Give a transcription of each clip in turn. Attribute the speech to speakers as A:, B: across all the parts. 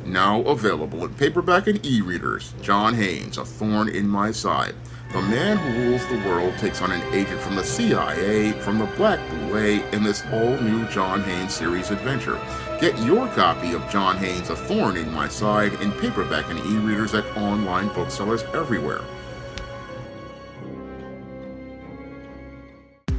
A: Now available in paperback and e-readers, John Haynes, A Thorn in My Side. The man who rules the world takes on an agent from the CIA, from the Black Boule, in this all-new John Haynes series adventure. Get your copy of John Haynes' A Thorn in My Side in paperback and e-readers at online booksellers everywhere.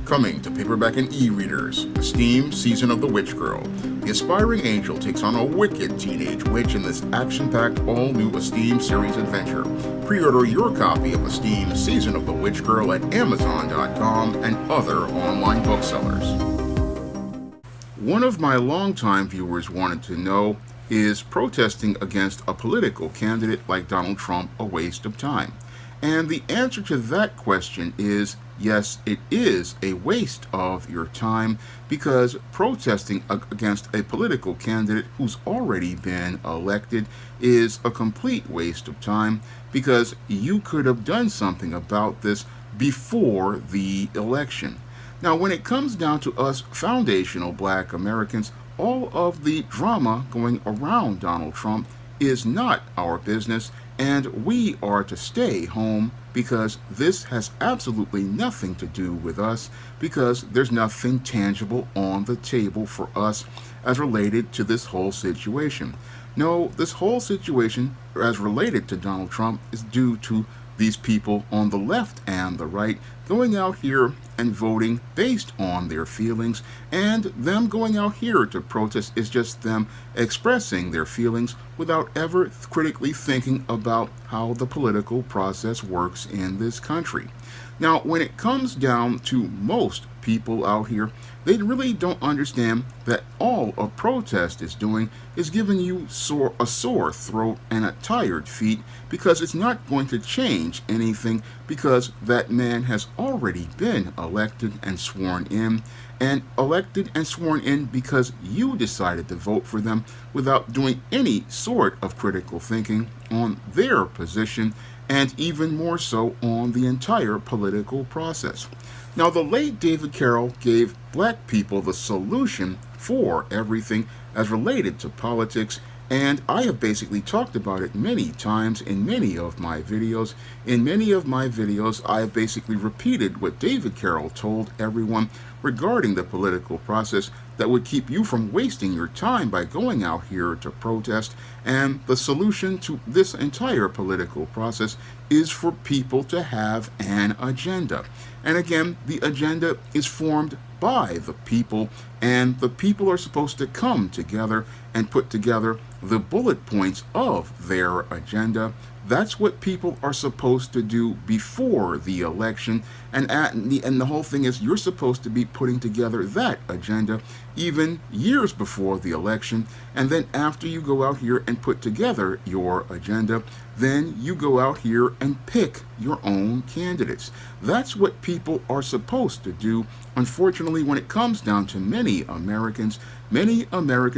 A: Coming to paperback and e-readers, Esteem Season of the Witch Girl. The aspiring angel takes on a wicked teenage witch in this action-packed all-new Esteem series adventure. Pre-order your copy of Esteem Season of the Witch Girl at Amazon.com and other online booksellers. One of my longtime viewers wanted to know, is protesting against a political candidate like Donald Trump a waste of time? And the answer to that question is, yes, it is a waste of your time, because protesting against a political candidate who's already been elected is a complete waste of time, because you could have done something about this before the election. Now, when it comes down to us foundational Black Americans, all of the drama going around Donald Trump is not our business, and we are to stay home, because this has absolutely nothing to do with us, because there's nothing tangible on the table for us as related to this whole situation. No, this whole situation as related to Donald Trump is due to these people on the left and the right going out here and voting based on their feelings, and them going out here to protest is just them expressing their feelings without ever critically thinking about how the political process works in this country. Now, when it comes down to most people out here, they really don't understand that all a protest is doing is giving you a sore throat and a tired feet, because it's not going to change anything, because that man has already been elected and sworn in, because you decided to vote for them without doing any sort of critical thinking on their position, and even more so on the entire political process. Now, the late David Carroll gave Black people the solution for everything as related to politics, and I have basically talked about it many times in many of my videos. In many of my videos, I have basically repeated what David Carroll told everyone regarding the political process that would keep you from wasting your time by going out here to protest. And the solution to this entire political process is for people to have an agenda. And again, the agenda is formed by the people, and the people are supposed to come together and put together the bullet points of their agenda. That's what people are supposed to do before the election, and the whole thing is, you're supposed to be putting together that agenda even years before the election, and then after you go out here and put together your agenda, then you go out here and pick your own candidates. That's what people are supposed to do. Unfortunately, when it comes down to many Americans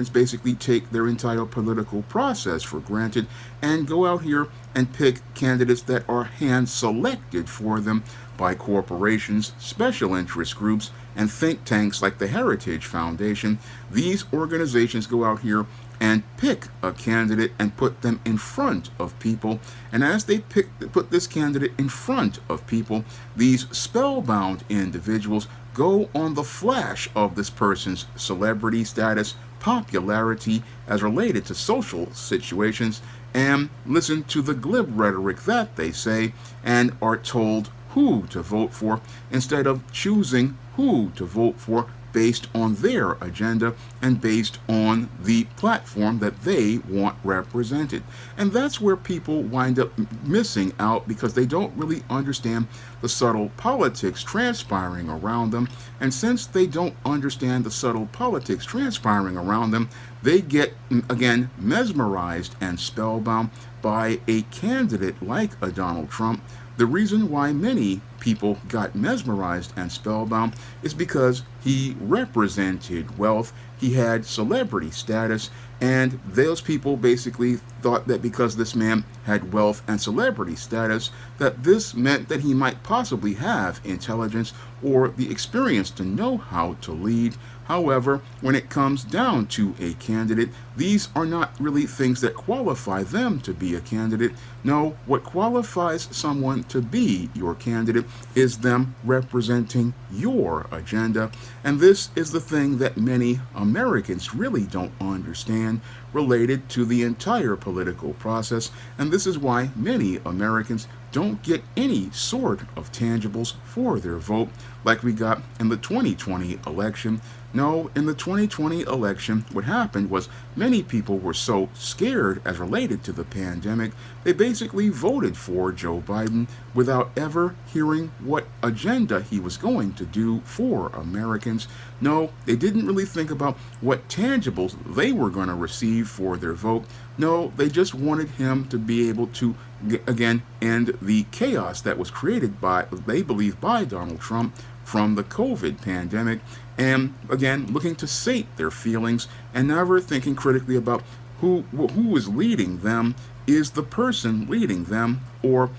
A: basically take their entire political process for granted and go out here and pick candidates that are hand-selected for them by corporations, special interest groups, and think tanks like the Heritage Foundation. These organizations go out here and pick a candidate and put them in front of people. And as they put this candidate in front of people, these spellbound individuals go on the flash of this person's celebrity status, popularity as related to social situations, and listen to the glib rhetoric that they say, and are told who to vote for instead of choosing who to vote for based on their agenda and based on the platform that they want represented. And that's where people wind up missing out, because they don't really understand the subtle politics transpiring around them. And since they don't understand the subtle politics transpiring around them, they get, again, mesmerized and spellbound by a candidate like a Donald Trump. The reason why many people got mesmerized and spellbound is because he represented wealth, he had celebrity status, and those people basically thought that because this man had wealth and celebrity status, that this meant that he might possibly have intelligence or the experience to know how to lead. However, when it comes down to a candidate, these are not really things that qualify them to be a candidate. No, what qualifies someone to be your candidate is them representing your agenda. And this is the thing that many Americans really don't understand related to the entire political process. And this is why many Americans don't get any sort of tangibles for their vote like we got in the 2020 election. No, in the 2020 election, what happened was many people were so scared as related to the pandemic, they basically voted for Joe Biden without ever hearing what agenda he was going to do for Americans. No, they didn't really think about what tangibles they were going to receive for their vote. No, they just wanted him to be able to, again, end the chaos that was created by, they believe, by Donald Trump from the COVID pandemic, and again looking to sate their feelings and never thinking critically about who is leading them. Is the person leading them, or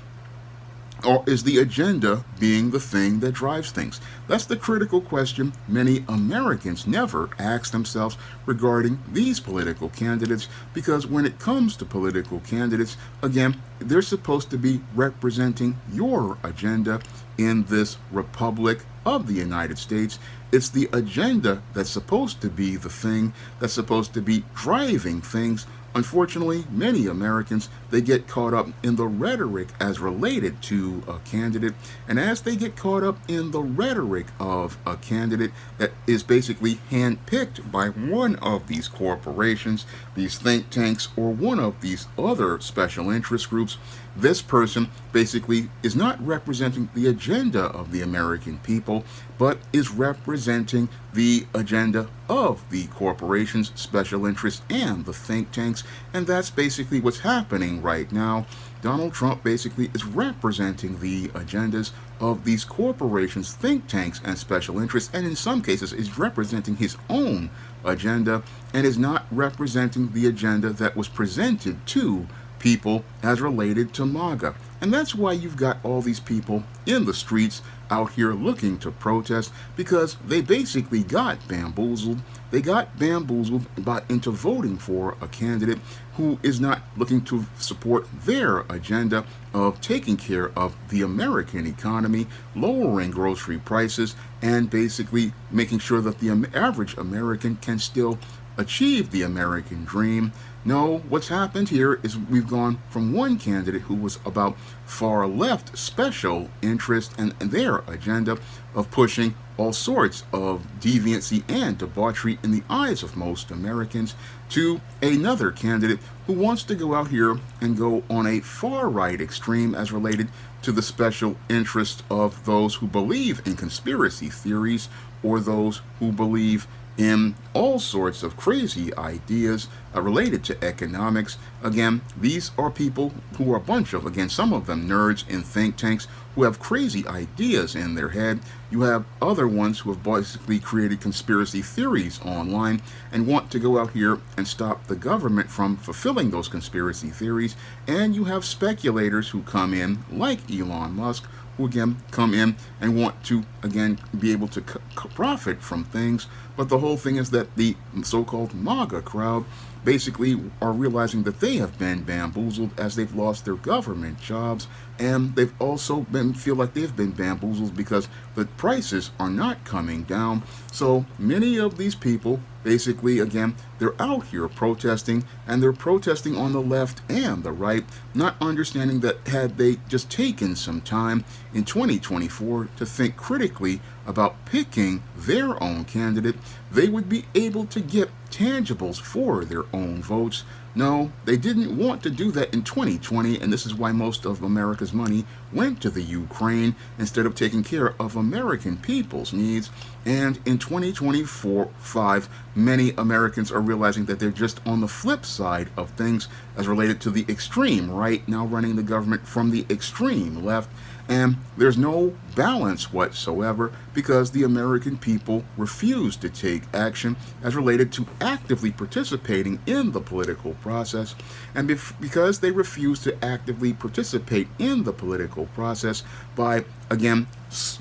A: is the agenda being the thing that drives things? That's the critical question many Americans never ask themselves regarding these political candidates, because when it comes to political candidates, again, they're supposed to be representing your agenda in this republic of the United States. It's the agenda that's supposed to be the thing that's supposed to be driving things. Unfortunately, many Americans, they get caught up in the rhetoric as related to a candidate, and as they get caught up in the rhetoric of a candidate that is basically handpicked by one of these corporations, these think tanks, or one of these other special interest groups, this person basically is not representing the agenda of the American people, but is representing the agenda of the corporations, special interests, and the think tanks. And that's basically what's happening right now. Donald Trump basically is representing the agendas of these corporations, think tanks, and special interests, and in some cases is representing his own agenda and is not representing the agenda that was presented to people as related to MAGA. And that's why you've got all these people in the streets out here looking to protest, because they basically got bamboozled. They got bamboozled into voting for a candidate who is not looking to support their agenda of taking care of the American economy, lowering grocery prices, and basically making sure that the average American can still achieve the American dream. No, what's happened here is we've gone from one candidate who was about far left special interest and their agenda of pushing all sorts of deviancy and debauchery in the eyes of most Americans, to another candidate who wants to go out here and go on a far right extreme as related to the special interest of those who believe in conspiracy theories, or those who believe in all sorts of crazy ideas related to economics. Again, these are people who are a bunch of, again, some of them nerds in think tanks who have crazy ideas in their head. You have other ones who have basically created conspiracy theories online and want to go out here and stop the government from fulfilling those conspiracy theories. And you have speculators who come in, like Elon Musk, who again come in and want to again be able to profit from things. But the whole thing is that the so-called MAGA crowd basically are realizing that they have been bamboozled as they've lost their government jobs, and they've also feel like they've been bamboozled because the prices are not coming down. So many of these people basically, again, they're out here protesting, and they're protesting on the left and the right, not understanding that had they just taken some time in 2024 to think critically about picking their own candidate, they would be able to get tangibles for their own votes. No, they didn't want to do that in 2020, and this is why most of America's money went to the Ukraine instead of taking care of American people's needs. And in 2024-5, many Americans are realizing that they're just on the flip side of things as related to the extreme right now running the government from the extreme left. And there's no balance whatsoever because the American people refuse to take action as related to actively participating in the political process. And because they refuse to actively participate in the political process by, again,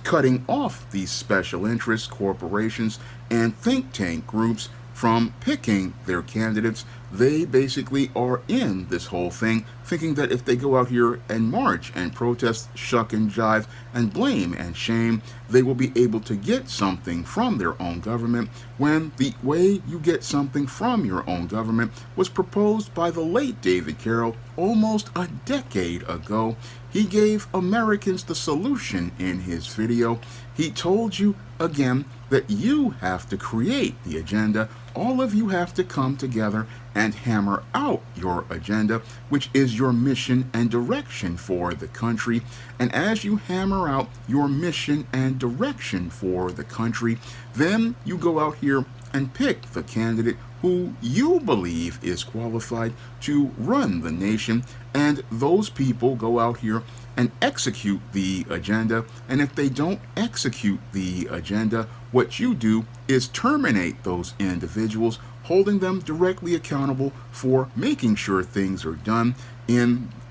A: cutting off these special interest corporations and think tank groups from picking their candidates, they basically are in this whole thing thinking that if they go out here and march and protest, shuck and jive, and blame and shame, they will be able to get something from their own government, when the way you get something from your own government was proposed by the late David Carroll almost a decade ago. He gave Americans the solution in his video. He told you again that you have to create the agenda. All of you have to come together and hammer out your agenda, which is your mission and direction for the country. And as you hammer out your mission and direction for the country, then you go out here and pick the candidate who you believe is qualified to run the nation, and those people go out here and execute the agenda. And if they don't execute the agenda, what you do is terminate those individuals, holding them directly accountable for making sure things are done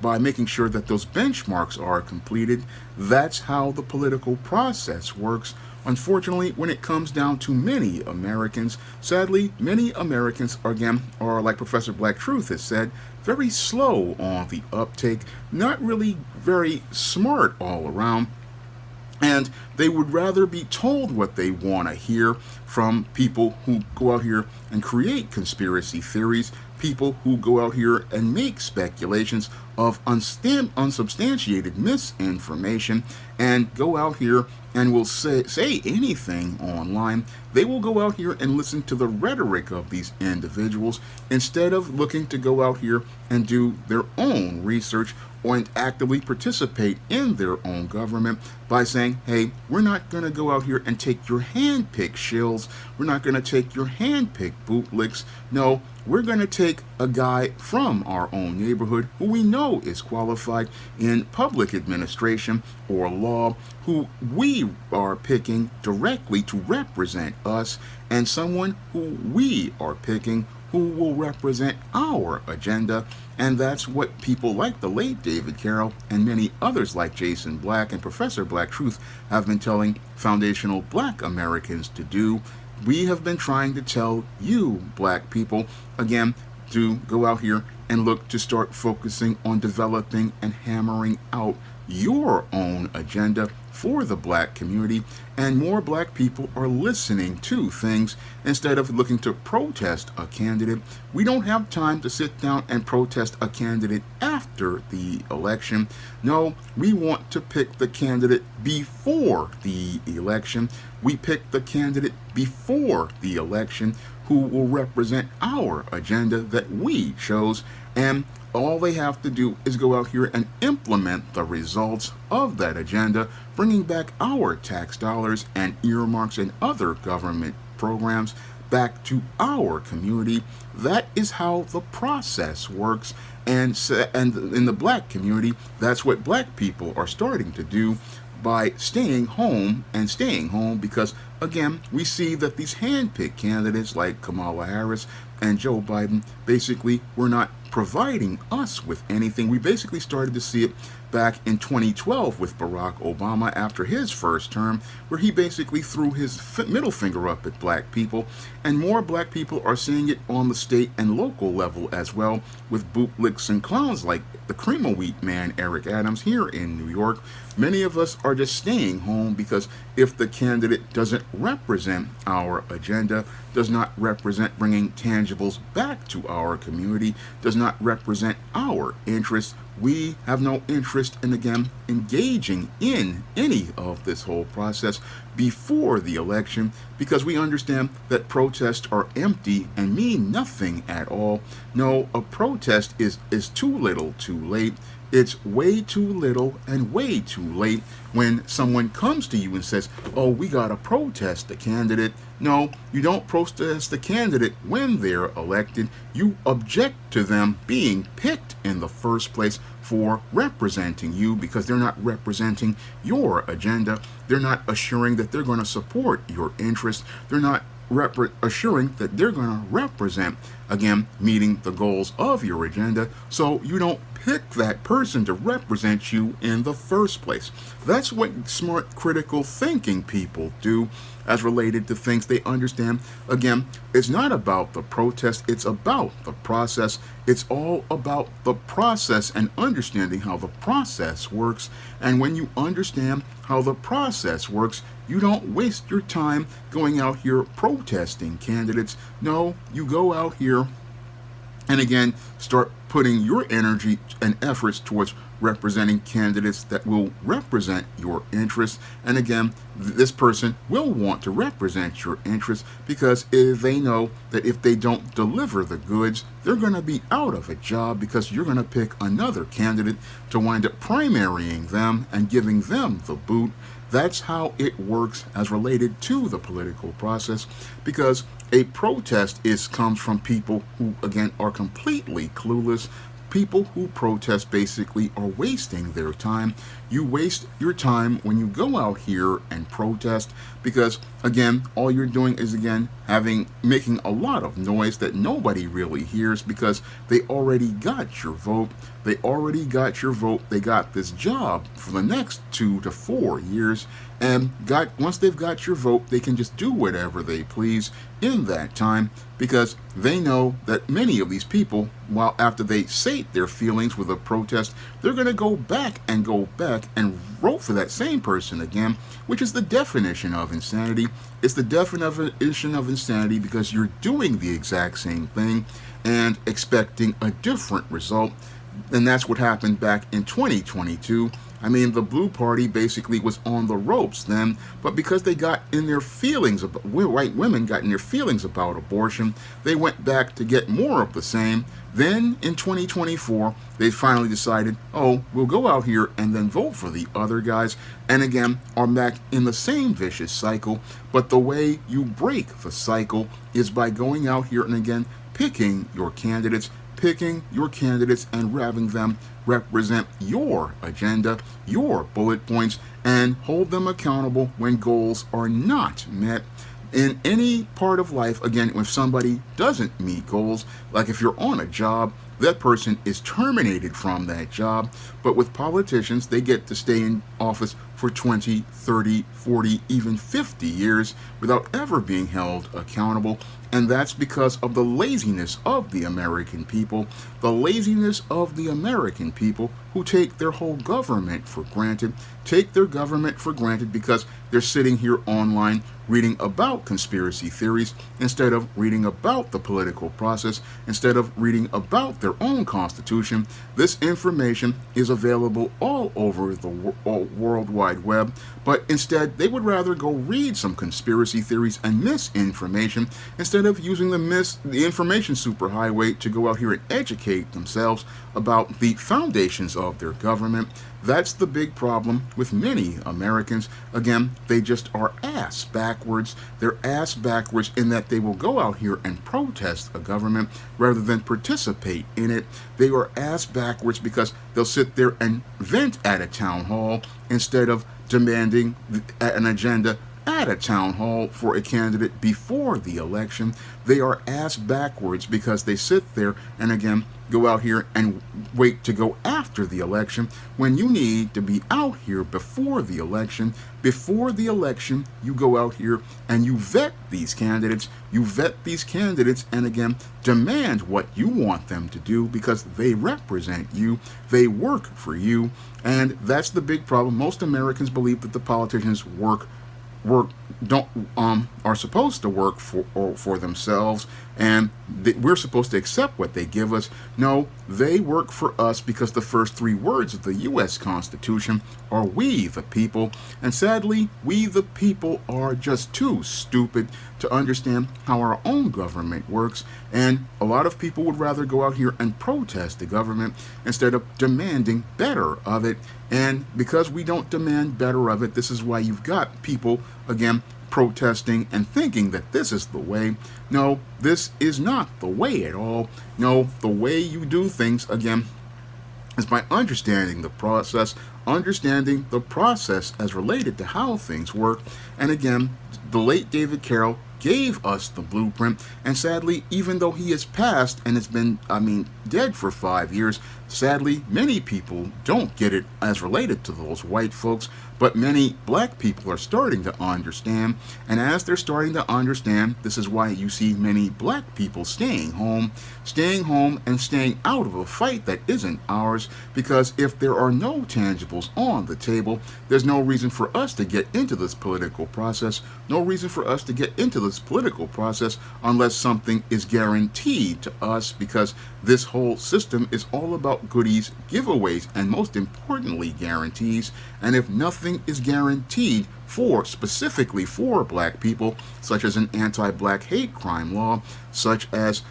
A: by making sure that those benchmarks are completed. That's how the political process works. Unfortunately, when it comes down to many Americans, sadly, many Americans, again, are, like Professor Black Truth has said, very slow on the uptake, not really very smart all around. And they would rather be told what they want to hear from people who go out here and create conspiracy theories, people who go out here and make speculations of unsubstantiated misinformation, and go out here and will say anything online. They will go out here and listen to the rhetoric of these individuals instead of looking to go out here and do their own research or actively participate in their own government by saying, hey, we're not going to go out here and take your hand-picked shills. We're not going to take your hand-picked bootlicks. No, we're going to take a guy from our own neighborhood who we know is qualified in public administration or law, who we are picking directly to represent us, and someone who we are picking who will represent our agenda. And that's what people like the late David Carroll and many others like Jason Black and Professor Black Truth have been telling foundational Black Americans to do. We have been trying to tell you, Black people, again, to go out here and look to start focusing on developing and hammering out your own agenda for the Black community. And more Black people are listening to things instead of looking to protest a candidate. We don't have time to sit down and protest a candidate after the election. No, we want to pick the candidate before the election. We pick the candidate before the election who will represent our agenda that we chose, and all they have to do is go out here and implement the results of that agenda, bringing back our tax dollars and earmarks and other government programs back to our community. That is how the process works. And in the Black community, that's what Black people are starting to do by staying home because, again, we see that these hand-picked candidates like Kamala Harris and Joe Biden basically were not providing us with anything. We basically started to see it back in 2012 with Barack Obama after his first term, where he basically threw his middle finger up at Black people, and more Black people are seeing it on the state and local level as well, with bootlicks and clowns like the cream of wheat man Eric Adams here in New York. Many of us are just staying home because if the candidate doesn't represent our agenda, does not represent bringing tangibles back to our community, does not represent our interests, we have no interest in, again, engaging in any of this whole process before the election, because we understand that protests are empty and mean nothing at all. No, a protest is too little too late. It's way too little and way too late when someone comes to you and says, oh, we got to protest the candidate. No, you don't protest the candidate when they're elected. You object to them being picked in the first place for representing you because they're not representing your agenda. They're not assuring that they're going to support your interests. They're not assuring that they're going to represent, again, meeting the goals of your agenda. So you don't pick that person to represent you in the first place. That's what smart critical thinking people do as related to things they understand. Again, it's not about the protest, it's about the process. It's all about the process and understanding how the process works. And when you understand how the process works, you don't waste your time going out here protesting candidates. No, you go out here and again start putting your energy and efforts towards representing candidates that will represent your interests. And again, this person will want to represent your interests because they know that if they don't deliver the goods, they're going to be out of a job because you're going to pick another candidate to wind up primarying them and giving them the boot. That's how it works as related to the political process, because a protest comes from people who, again, are completely clueless. People who protest basically are wasting their time. You waste your time when you go out here and protest because, again, all you're doing is, again, making a lot of noise that nobody really hears because they already got your vote. They already got your vote. They got this job for the next 2 to 4 years. And once they've got your vote, they can just do whatever they please in that time because they know that many of these people, while after they sate their feelings with a protest, they're going to go back and vote for that same person again, which is the definition of insanity. It's the definition of insanity because you're doing the exact same thing and expecting a different result. And that's what happened back in 2022. I mean, the Blue Party basically was on the ropes then, but because they got in their feelings, white women got in their feelings about abortion, they went back to get more of the same. Then in 2024, they finally decided, oh, we'll go out here and then vote for the other guys, and again, are back in the same vicious cycle. But the way you break the cycle is by going out here and again picking your candidates and having them represent your agenda, your bullet points, and hold them accountable when goals are not met. In any part of life, again, if somebody doesn't meet goals, like if you're on a job, that person is terminated from that job. But with politicians, they get to stay in office for 20, 30, 40, even 50 years without ever being held accountable. And that's because of the laziness of the American people, who take their whole government for granted, because they're sitting here online reading about conspiracy theories instead of reading about the political process, instead of reading about their own constitution. This information is available all over the World Wide Web, but instead they would rather go read some conspiracy theories and misinformation instead of using the information superhighway to go out here and educate themselves about the foundations of their government. That's the big problem with many Americans. Again, they just are ass backwards. They're ass backwards in that they will go out here and protest a government rather than participate in it. They are ass backwards because they'll sit there and vent at a town hall instead of demanding an agenda at a town hall for a candidate before the election. They are ass backwards because they sit there and again go out here and wait to go after the election when you need to be out here before the election. Before the election, you go out here and you vet these candidates. And again, demand what you want them to do because they represent you. They work for you. And that's the big problem. Most Americans believe that the politicians are supposed to work for themselves, and we're supposed to accept what they give us. No, they work for us because the first 3 words of the U.S. Constitution are "we the people," and sadly, we the people are just too stupid to understand how our own government works, and a lot of people would rather go out here and protest the government instead of demanding better of it. And because we don't demand better of it, this is why you've got people, again, protesting and thinking that this is the way. No, this is not the way at all. No, the way you do things, again, is by understanding the process as related to how things work. And again, the late David Carroll gave us the blueprint, and sadly, even though he has passed and has been, dead for 5 years, sadly, many people don't get it as related to those white folks, but many black people are starting to understand, and as they're starting to understand, this is why you see many black people staying home and staying out of a fight that isn't ours, because if there are no tangibles on the table, there's no reason for us to get into this political process, unless something is guaranteed to us, because this whole system is all about goodies, giveaways, and most importantly, guarantees. And if nothing is guaranteed specifically for black people, such as an anti-black hate crime law, such as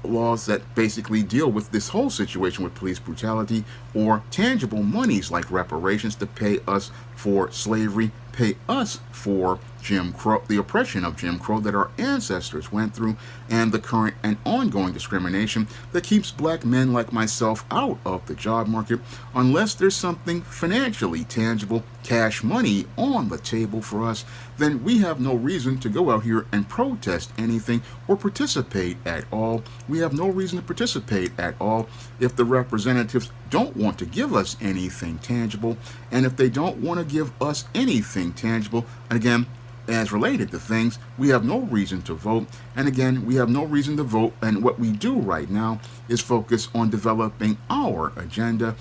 A: laws that basically deal with this whole situation with police brutality, or tangible monies like reparations to pay us for slavery, pay us for Jim Crow, the oppression of Jim Crow that our ancestors went through, and the current and ongoing discrimination that keeps black men like myself out of the job market, unless there's something financially tangible, cash money on the table for us, then we have no reason to go out here and protest anything or participate at all. We have no reason to participate at all if the representatives don't want to give us anything tangible, and if they don't want to give us anything tangible, and again, as related to things, we have no reason to vote. And again, we have no reason to vote, and what we do right now is focus on developing our agenda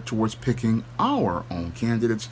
A: towards picking our own candidates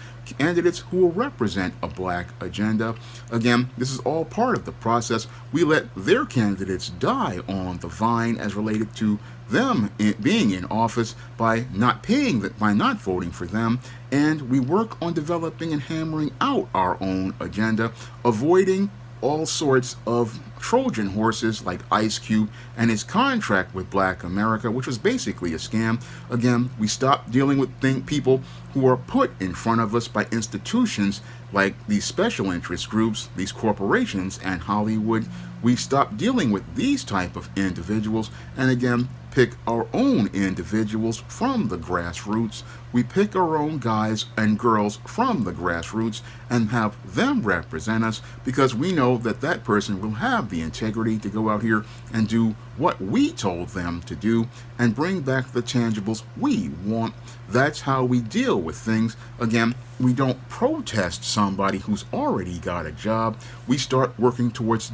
A: who will represent a black agenda. Again, this is all part of the process. We let their candidates die on the vine as related to them being in office by not voting for them, and we work on developing and hammering out our own agenda, avoiding all sorts of Trojan horses like Ice Cube and his contract with Black America, which was basically a scam. Again, we stopped dealing with people who are put in front of us by institutions like these special interest groups, these corporations, and Hollywood. We stopped dealing with these type of individuals, and again, pick our own individuals from the grassroots. We pick our own guys and girls from the grassroots and have them represent us, because we know that that person will have the integrity to go out here and do what we told them to do and bring back the tangibles we want. That's how we deal with things. Again, we don't protest somebody who's already got a job. We start working towards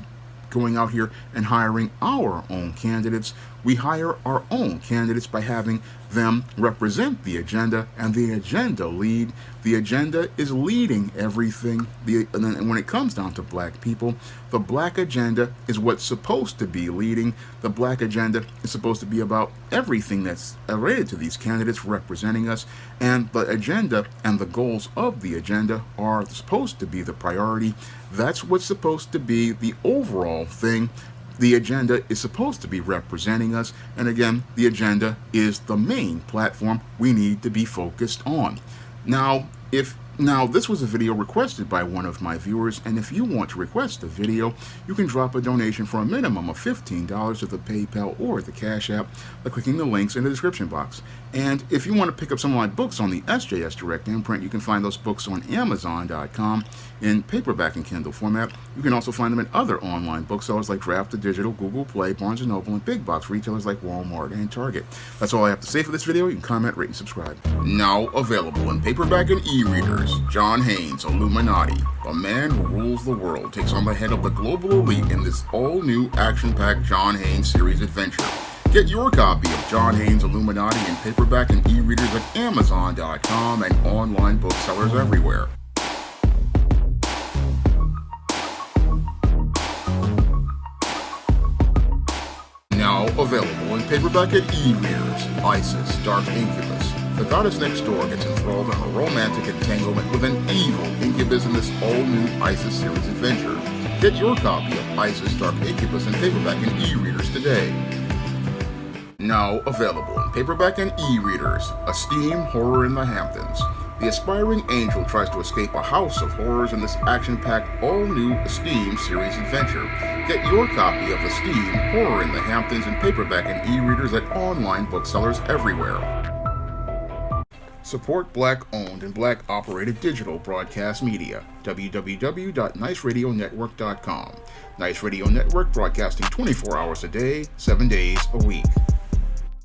A: going out here and hiring our own candidates. We hire our own candidates by having them represent the agenda and the agenda lead. The agenda is leading everything. And then when it comes down to black people, the black agenda is what's supposed to be leading. The black agenda is supposed to be about everything that's related to these candidates representing us, and the agenda and the goals of the agenda are supposed to be the priority. That's what's supposed to be the overall thing. The agenda is supposed to be representing us, and again, the agenda is the main platform we need to be focused on. Now, this was a video requested by one of my viewers, and if you want to request a video, you can drop a donation for a minimum of $15 to the PayPal or the Cash App by clicking the links in the description box. And if you want to pick up some of my books on the SJS Direct Imprint, you can find those books on Amazon.com in paperback and Kindle format. You can also find them in other online booksellers like Draft to Digital, Google Play, Barnes & Noble, and big box retailers like Walmart and Target. That's all I have to say for this video. You can comment, rate, and subscribe. Now available in paperback and e-readers, John Haynes' Illuminati, the man who rules the world, takes on the head of the global elite in this all-new action-packed John Haynes series adventure. Get your copy of John Haynes' Illuminati in paperback and e-readers at Amazon.com and online booksellers everywhere. Now available in paperback and e-readers, Isis, Dark Incubus. The goddess next door gets enthralled in a romantic entanglement with an evil incubus in this all-new Isis series adventure. Get your copy of Isis, Dark Incubus in paperback and e-readers today. Now available in paperback and e-readers, A Steam Horror in the Hamptons. The aspiring angel tries to escape a house of horrors in this action-packed, all-new Esteem series adventure. Get your copy of Esteem, Horror in the Hamptons in paperback and e-readers at online booksellers everywhere. Support Black-owned and Black-operated digital broadcast media. www.niceradionetwork.com. Nice Radio Network, broadcasting 24 hours a day, 7 days a week.